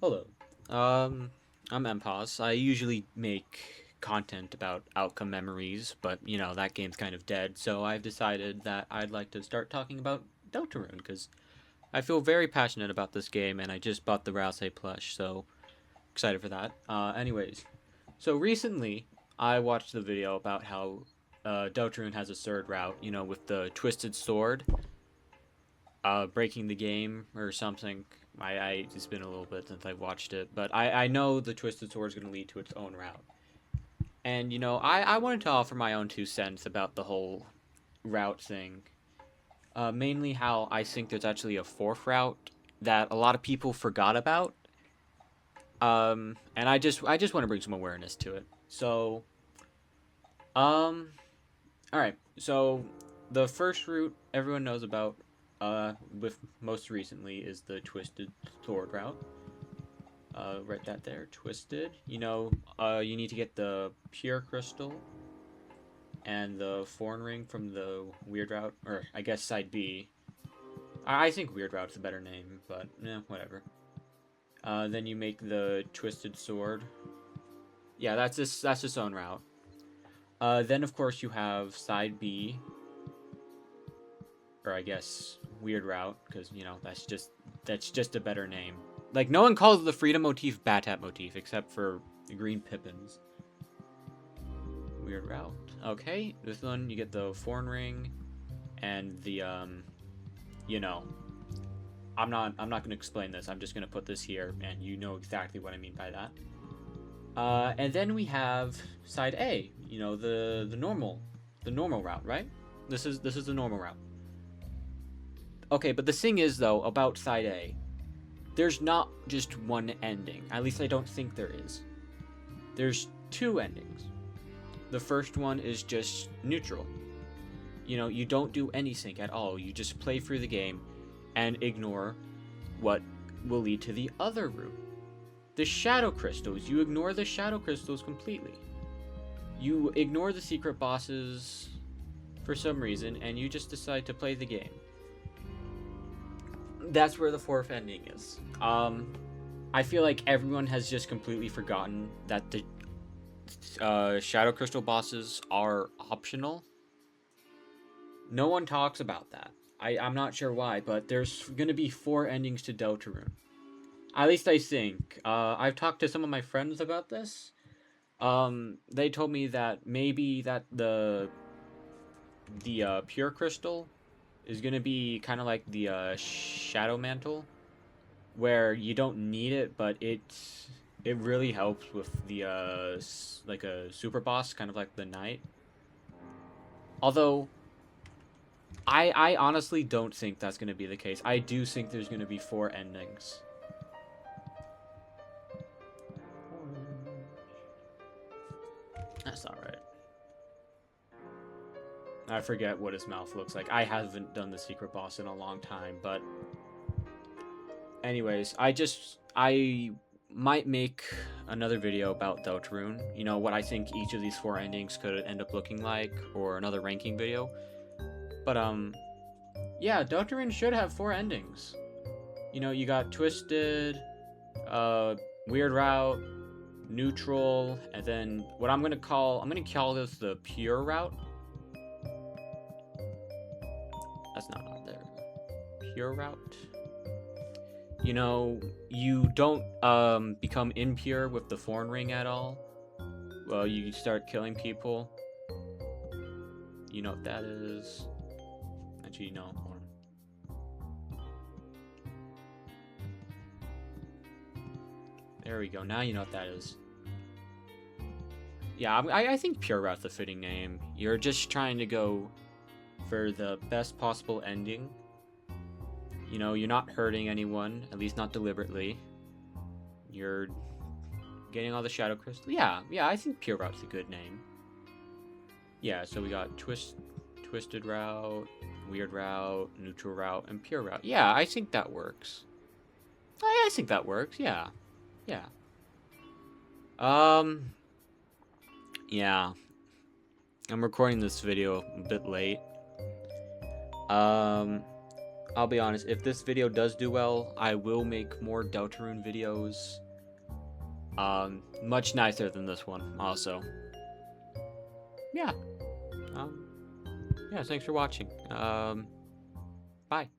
Hello. Um, I'm Empos. I usually make content about outcome memories, but that game's kind of dead, so I've decided that I'd like to start talking about Deltarune because I feel very passionate about this game and I just bought the Rouse plush, so excited for that. Anyways, so recently I watched the video about how Deltarune has a third route, with the twisted sword, breaking the game or something. It's been a little bit since I've watched it, but I know the Twisted Sword is going to lead to its own route. And I wanted to offer my own 2 cents about the whole route thing. Mainly how I think there's actually a fourth route that a lot of people forgot about. And I just want to bring some awareness to it. So, um, all right. So the first route everyone knows about, with most recently, is the Twisted Sword route. Write that there. Twisted. You need to get the pure crystal and the foreign ring from the weird route, or I guess side B. I think weird route's a better name, but whatever. Then you make the twisted sword. Yeah, that's its own route. Then of course you have side B, or I guess weird route, because that's just a better name. Like no one calls the freedom motif Batat motif except for the green Pippins. Weird route. Okay, this one you get the foreign ring, and the you know, I'm not gonna explain this. I'm just gonna put this here, and you know exactly what I mean by that. And then we have side A. The normal route, right? This is the normal route. Okay, but the thing is though about side A, there's not just one ending. At least I don't think there is. There's two endings. The first one is just neutral. You don't do anything at all. You just play through the game and ignore what will lead to the other route. The shadow crystals, you ignore the shadow crystals completely. You ignore the secret bosses for some reason and you just decide to play the game. That's where the fourth ending is. I feel like everyone has just completely forgotten that the shadow crystal bosses are optional. No one talks about that. I'm not sure why, but there's gonna be 4 endings to Deltarune. At least I think. I've talked to some of my friends about this. They told me that maybe that the pure crystal is gonna be kind of like the shadow mantle, where you don't need it, but it really helps with the like a super boss, kind of like the knight. Although I honestly don't think that's gonna be the case. I do think there's gonna be 4 endings. That's alright. I forget what his mouth looks like. I haven't done the secret boss in a long time, but anyways, I might make another video about Deltarune. What I think each of these 4 endings could end up looking like, or another ranking video. But yeah, Deltarune should have 4 endings. You got Twisted, Weird Route, Neutral, and then what I'm gonna call this the Pure Route. That's not there. Pure Route. You don't become impure with the foreign ring at all. Well, you start killing people. You know what that is. Actually, no. Hold on. There we go. Now you know what that is. Yeah, I think Pure Route's the fitting name. You're just trying to go for the best possible ending. You're not hurting anyone, at least not deliberately. You're getting all the shadow crystals. Yeah, I think Pure Route's a good name. Yeah, so we got Twisted Route, Weird Route, Neutral Route, and Pure Route. Yeah, I think that works. I think that works, yeah. Yeah. Yeah. I'm recording this video a bit late. I'll be honest, if this video does do well, I will make more Deltarune videos. Much nicer than this one, also. Yeah. Yeah, thanks for watching. Bye.